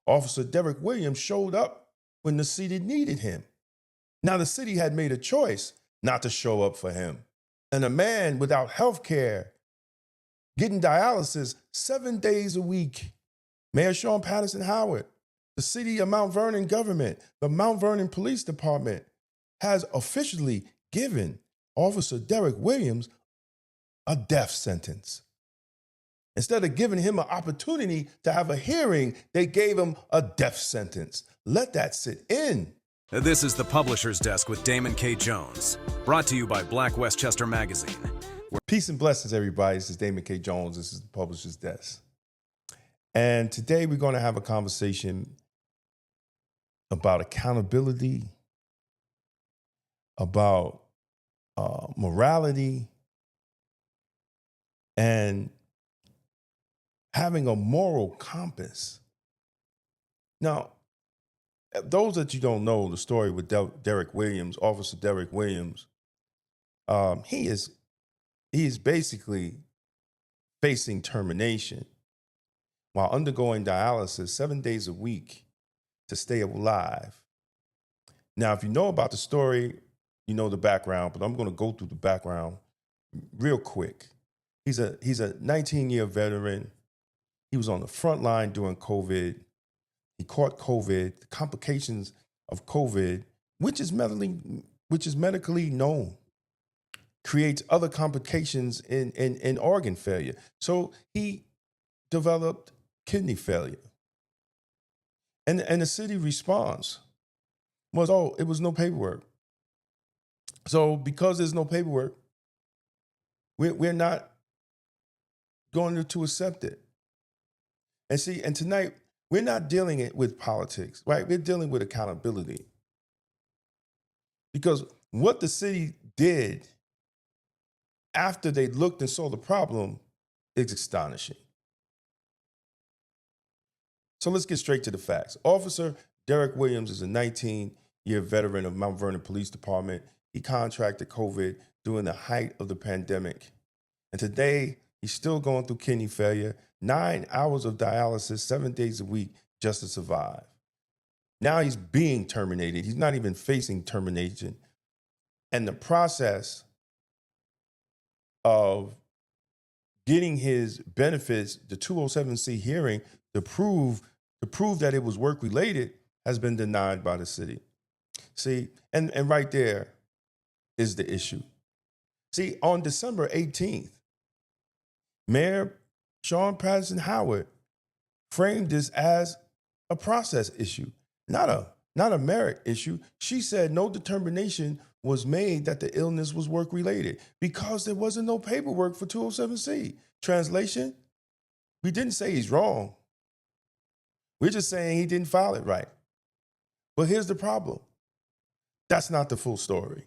Officer Derek Williams showed up when the city needed him. Now, the city had made a choice not to show up for him. And a man without health care, getting dialysis 7 days a week. Mayor Sean Patterson Howard, the city of Mount Vernon government, the Mount Vernon Police Department has officially given Officer Derek Williams a death sentence. Instead of giving him an opportunity to have a hearing, they gave him a death sentence. Let that sit in. This is the Publisher's Desk with Damon K. Jones, brought to you by Black Westchester Magazine. Peace and blessings, everybody. This is Damon K. Jones. This is the Publisher's Desk. And today we're going to have a conversation about accountability, about morality, and having a moral compass. Now, those that you don't know the story with Derek Williams, Officer Derek Williams, he is basically facing termination while undergoing dialysis 7 days a week to stay alive. Now, if you know about the story, you know the background, but I'm going to go through the background real quick. He's a 19-year veteran. He was on the front line during COVID. He caught COVID, the complications of COVID, which is medically known, creates other complications in organ failure. So he developed kidney failure. And the city response was, it was no paperwork. So because there's no paperwork, we're not going to accept it. And tonight, we're not dealing it with politics, right? We're dealing with accountability. Because what the city did after they looked and saw the problem is astonishing. So let's get straight to the facts. Officer Derek Williams is a 19-year veteran of Mount Vernon Police Department. He contracted COVID during the height of the pandemic. And today, he's still going through kidney failure, 9 hours of dialysis, 7 days a week just to survive. Now he's being terminated. He's not even facing termination. And the process of getting his benefits, the 207C hearing, to prove that it was work-related has been denied by the city. See, and right there is the issue. See, on December 18th, Mayor Sean Patterson Howard framed this as a process issue, not a merit issue. She said no determination was made that the illness was work-related because there wasn't no paperwork for 207C. Translation, we didn't say he's wrong. We're just saying he didn't file it right. But here's the problem. That's not the full story.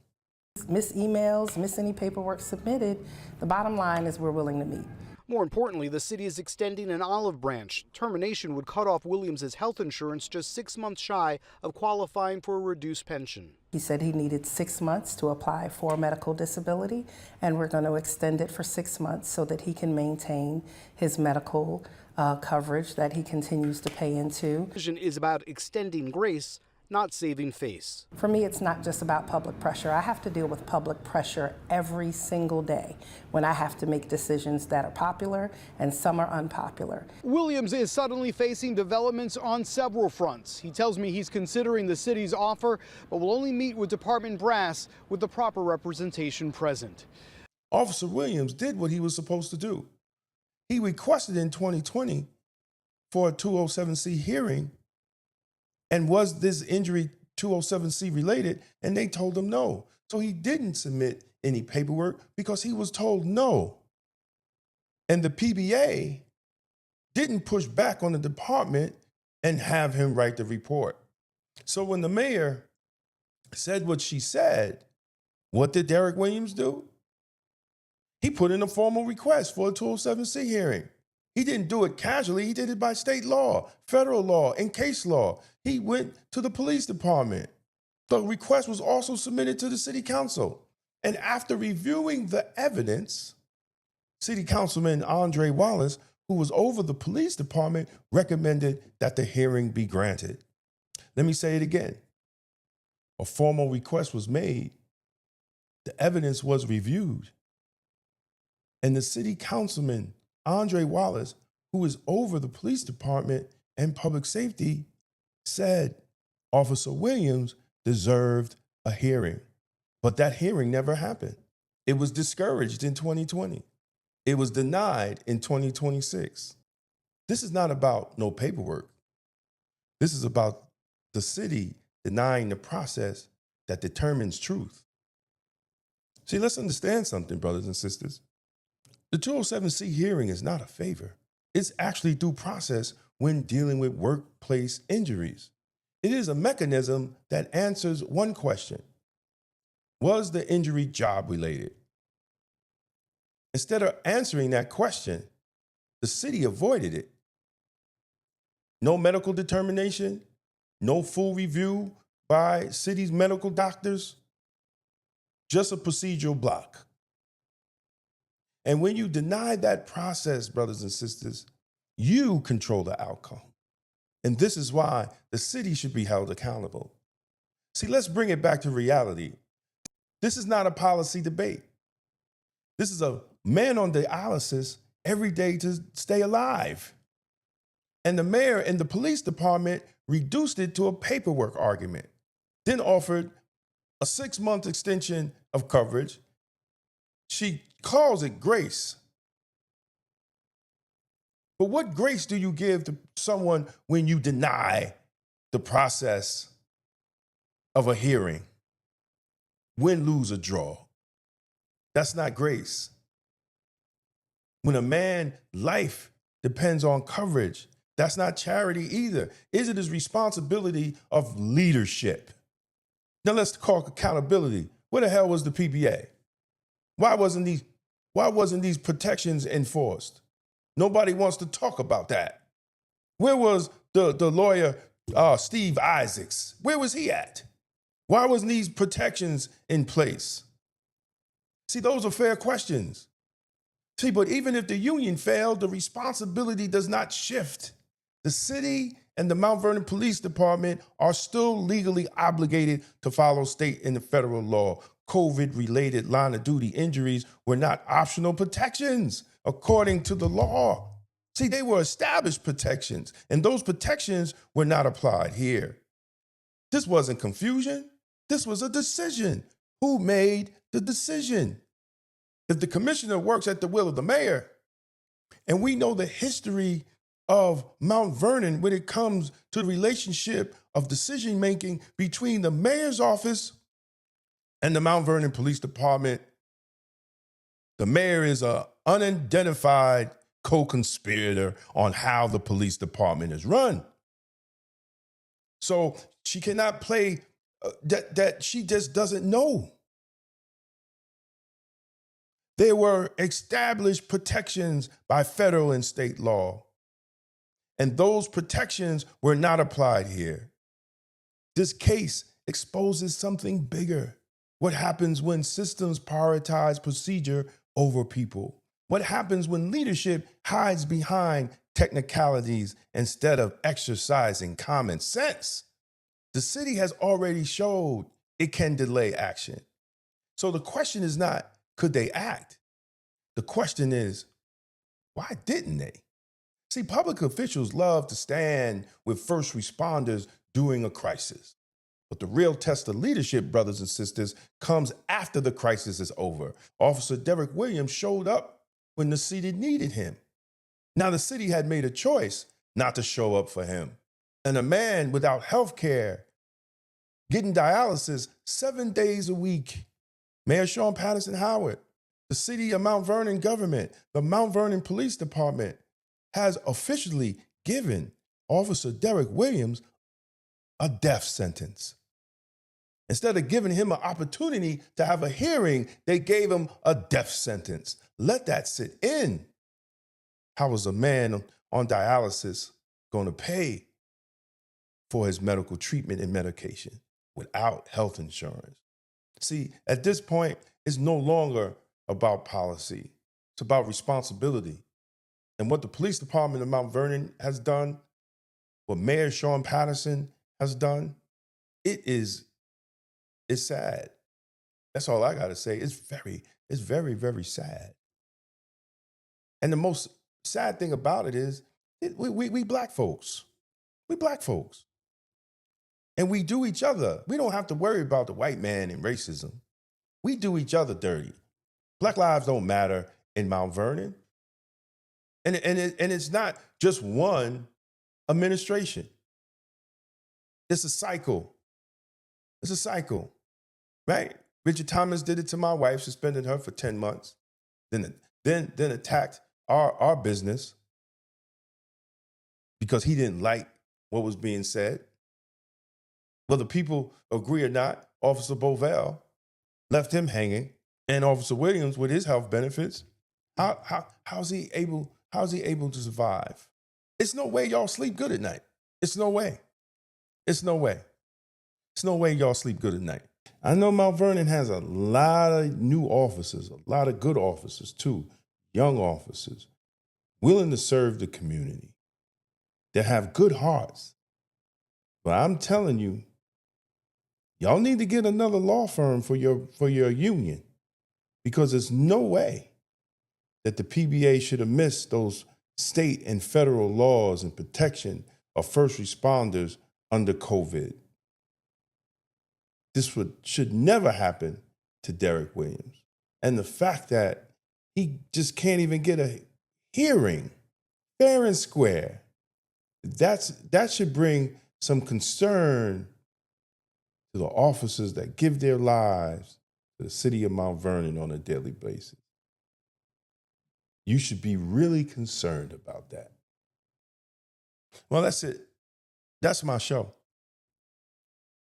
Miss emails, miss any paperwork submitted. The bottom line is we're willing to meet. More importantly, the city is extending an olive branch. Termination would cut off Williams' health insurance just 6 months shy of qualifying for a reduced pension. He said he needed 6 months to apply for medical disability, and we're going to extend it for 6 months so that he can maintain his medical coverage that he continues to pay into. Decision is about extending grace, not saving face. For me, it's not just about public pressure. I have to deal with public pressure every single day when I have to make decisions that are popular and some are unpopular. Williams is suddenly facing developments on several fronts. He tells me he's considering the city's offer, but will only meet with department brass with the proper representation present. Officer Williams did what he was supposed to do. He requested in 2020 for a 207C hearing. And was this injury 207C related? And they told him no. So he didn't submit any paperwork because he was told no. And the PBA didn't push back on the department and have him write the report. So when the mayor said what she said, what did Derek Williams do? He put in a formal request for a 207C hearing. He didn't do it casually. He did it by state law, federal law, and case law. He went to the police department. The request was also submitted to the city council. And after reviewing the evidence, City Councilman Andre Wallace who was over the police department, recommended that the hearing be granted. Let me say it again. A formal request was made. The evidence was reviewed. And the city councilman, Andre Wallace, who is over the police department and public safety, said Officer Williams deserved a hearing. But that hearing never happened. It was discouraged in 2020. It was denied in 2026. This is not about no paperwork. This is about the city denying the process that determines truth. See, let's understand something, brothers and sisters. The 207C hearing is not a favor. It's actually due process when dealing with workplace injuries. It is a mechanism that answers one question. Was the injury job-related? Instead of answering that question, the city avoided it. No medical determination, no full review by city's medical doctors, just a procedural block. And when you deny that process, brothers and sisters, you control the outcome. And this is why the city should be held accountable. See, let's bring it back to reality. This is not a policy debate. This is a man on dialysis every day to stay alive. And the mayor and the police department reduced it to a paperwork argument, then offered a 6-month extension of coverage. She calls it grace. But what grace do you give to someone when you deny the process of a hearing? Win, lose, or draw. That's not grace. When a man's life depends on coverage, that's not charity either. Is it his responsibility of leadership? Now let's talk accountability. Where the hell was the PBA? Why wasn't these protections enforced? Nobody wants to talk about that. Where was the lawyer, Steve Isaacs? Where was he at? Why wasn't these protections in place? See, those are fair questions. See, but even if the union failed, the responsibility does not shift. The city and the Mount Vernon Police Department are still legally obligated to follow state and federal law. COVID-related line of duty injuries were not optional protections according to the law. See, they were established protections, and those protections were not applied here. This wasn't confusion. This was a decision. Who made the decision? If the commissioner works at the will of the mayor, and we know the history of Mount Vernon when it comes to the relationship of decision-making between the mayor's office and the Mount Vernon Police Department, the mayor is an unidentified co-conspirator on how the police department is run. So she cannot play that she just doesn't know. There were established protections by federal and state law, and those protections were not applied here. This case exposes something bigger. What happens when systems prioritize procedure over people? What happens when leadership hides behind technicalities instead of exercising common sense? The city has already showed it can delay action. So the question is not, could they act? The question is, why didn't they? See, public officials love to stand with first responders during a crisis. But the real test of leadership, brothers and sisters, comes after the crisis is over. Officer Derek Williams showed up when the city needed him. Now, the city had made a choice not to show up for him. And a man without health care, getting dialysis 7 days a week. Mayor Sean Patterson Howard, the city of Mount Vernon government, the Mount Vernon Police Department has officially given Officer Derek Williams a death sentence. Instead of giving him an opportunity to have a hearing, they gave him a death sentence. Let that sit in. How is a man on dialysis going to pay for his medical treatment and medication without health insurance? See, at this point, it's no longer about policy. It's about responsibility. and what the police department of Mount Vernon has done, what Mayor Sean Patterson has done, it's sad. That's all I got to say. It's very, very sad. And the most sad thing about it is we black folks. We black folks. And we do each other. We don't have to worry about the white man and racism. We do each other dirty. Black lives don't matter in Mount Vernon. And it's not just one administration. It's a cycle. It's a cycle, right? Richard Thomas did it to my wife, suspended her for 10 months, then attacked our business because he didn't like what was being said. Whether people agree or not, Officer Bovell left him hanging, and Officer Williams, with his health benefits, how's he able to survive? It's no way y'all sleep good at night. It's no way. It's no way. It's no way y'all sleep good at night. I know Mount Vernon has a lot of new officers, a lot of good officers too, young officers, willing to serve the community, that have good hearts. But I'm telling you, y'all need to get another law firm for your union, because there's no way that the PBA should have missed those state and federal laws and protection of first responders under COVID. This should never happen to Derek Williams. And the fact that he just can't even get a hearing fair and square, that should bring some concern to the officers that give their lives to the city of Mount Vernon on a daily basis. You should be really concerned about that. Well, that's it. That's my show.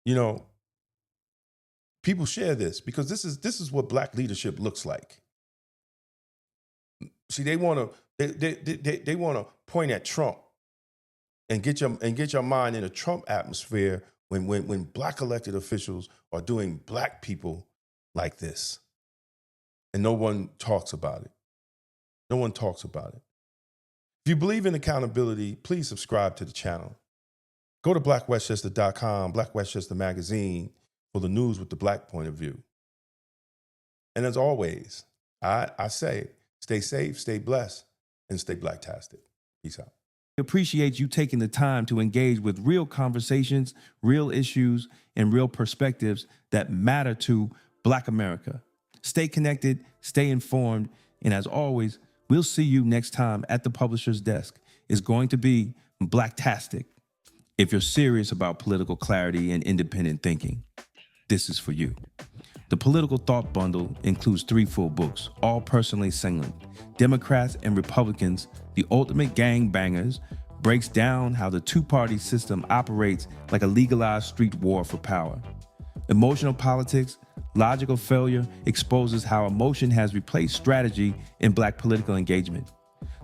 You know, people share this because this is what black leadership looks like. See, they want to point at Trump and get your mind in a Trump atmosphere when black elected officials are doing black people like this, and no one talks about it. No one talks about it. If you believe in accountability, please subscribe to the channel. Go to blackwestchester.com, Black Westchester Magazine, for the news with the black point of view. And as always, I say, stay safe, stay blessed, and stay blacktastic. Peace out. We appreciate you taking the time to engage with real conversations, real issues, and real perspectives that matter to Black America. Stay connected, stay informed, and as always, we'll see you next time at the publisher's desk. It's going to be blacktastic. If you're serious about political clarity and independent thinking, this is for you. The Political Thought Bundle includes 3 full books, all personally singling. Democrats and Republicans, The Ultimate Gangbangers, breaks down how the two-party system operates like a legalized street war for power. Emotional Politics, Logical Failure exposes how emotion has replaced strategy in black political engagement.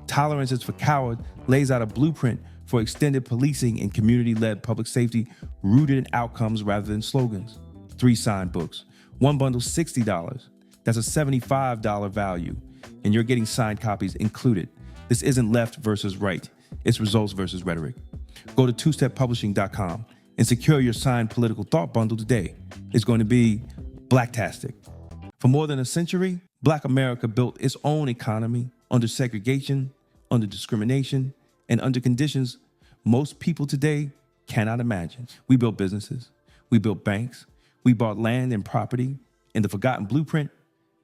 Tolerance is for Cowards lays out a blueprint for extended policing and community-led public safety rooted in outcomes rather than slogans. 3 signed books. 1 bundle, $60. That's a $75 value, and you're getting signed copies included. This isn't left versus right. It's results versus rhetoric. Go to twosteppublishing.com and secure your signed Political Thought Bundle today. It's going to be blacktastic. For more than a century, Black America built its own economy under segregation, under discrimination, and under conditions most people today cannot imagine. We built businesses. We built banks. We bought land and property. In The Forgotten Blueprint,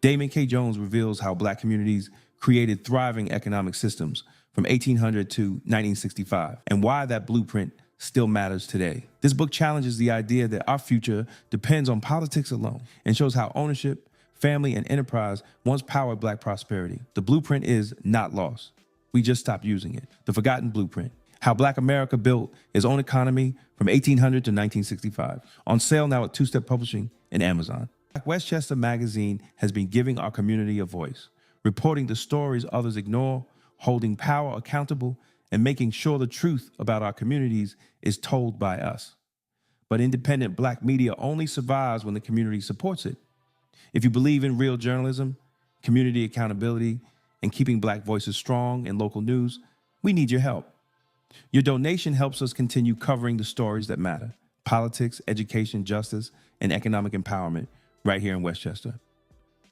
Damon K. Jones reveals how black communities created thriving economic systems from 1800 to 1965, and why that blueprint still matters today. This book challenges the idea that our future depends on politics alone and shows how ownership, family, and enterprise once powered black prosperity. The blueprint is not lost. We just stopped using it. The Forgotten Blueprint, How Black America Built Its Own Economy from 1800 to 1965. On sale now at Two Step Publishing and Amazon. Black Westchester Magazine has been giving our community a voice, reporting the stories others ignore, holding power accountable, and making sure the truth about our communities is told by us. But independent black media only survives when the community supports it. If you believe in real journalism, community accountability, and keeping Black voices strong in local news, we need your help. Your donation helps us continue covering the stories that matter: politics, education, justice, and economic empowerment right here in Westchester.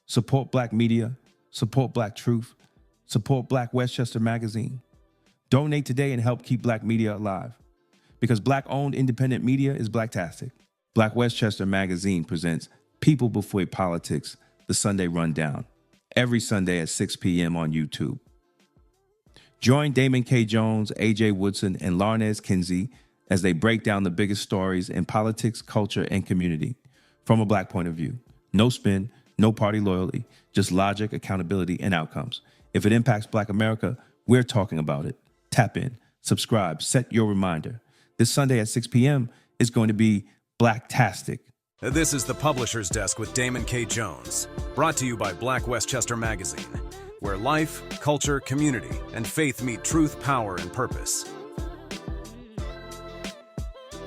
Support Black media, support Black truth, support Black Westchester Magazine. Donate today and help keep Black media alive. Because Black-owned independent media is Blacktastic. Black Westchester Magazine presents People Before Politics, the Sunday Rundown, every Sunday at 6 p.m. on YouTube. Join Damon K. Jones, A.J. Woodson, and Larnez Kinsey as they break down the biggest stories in politics, culture, and community from a Black point of view. No spin, no party loyalty, just logic, accountability, and outcomes. If it impacts Black America, we're talking about it. Tap in, subscribe, set your reminder. This Sunday at 6 p.m. is going to be Blacktastic. This is the Publisher's Desk with Damon K. Jones, brought to you by Black Westchester Magazine, where life, culture, community, and faith meet truth, power, and purpose.